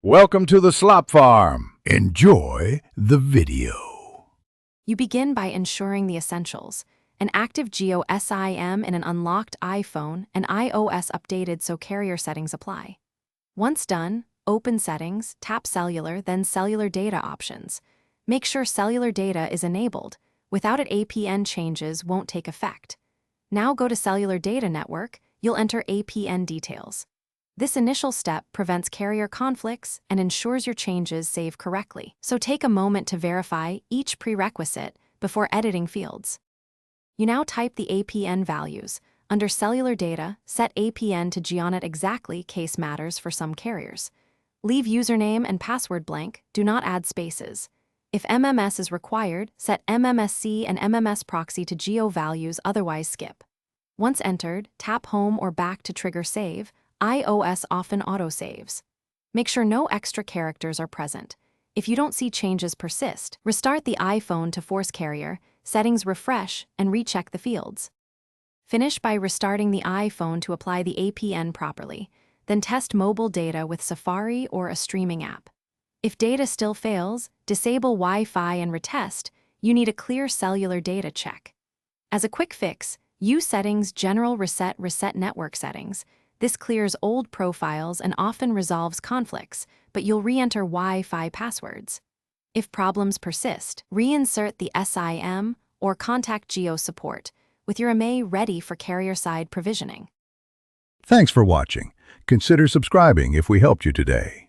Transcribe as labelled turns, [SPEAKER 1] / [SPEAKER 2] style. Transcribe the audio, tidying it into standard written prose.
[SPEAKER 1] Welcome to the Slop Farm. Enjoy the video.
[SPEAKER 2] You begin by ensuring the essentials: an active Jio Sim in an unlocked iPhone and iOS updated so carrier settings apply. Once done, open Settings, tap Cellular, then Cellular Data Options. Make sure Cellular Data is enabled. Without it, APN changes won't take effect. Now go to Cellular Data Network. You'll enter APN details. This initial step prevents carrier conflicts and ensures your changes save correctly. So take a moment to verify each prerequisite before editing fields. You now type the APN values. Under Cellular Data, set APN to GeoNet exactly case matters for some carriers. Leave username and password blank, do not add spaces. If MMS is required, set MMSC and MMS proxy to Geo values, otherwise skip. Once entered, tap Home or Back to trigger save. iOS often autosaves. Make sure no extra characters are present. If you don't see changes persist, restart the iPhone to force carrier, settings refresh, and recheck the fields. Finish by restarting the iPhone to apply the APN properly. Then test mobile data with Safari or a streaming app. If data still fails, disable Wi-Fi and retest. You need a clear cellular data check. As a quick fix, use Settings General Reset Network Settings. This clears old profiles and often resolves conflicts, but you'll re-enter Wi-Fi passwords. If problems persist, reinsert the SIM or contact Jio support with your MA ready for carrier-side provisioning.
[SPEAKER 1] Thanks for watching. Consider subscribing if we helped you today.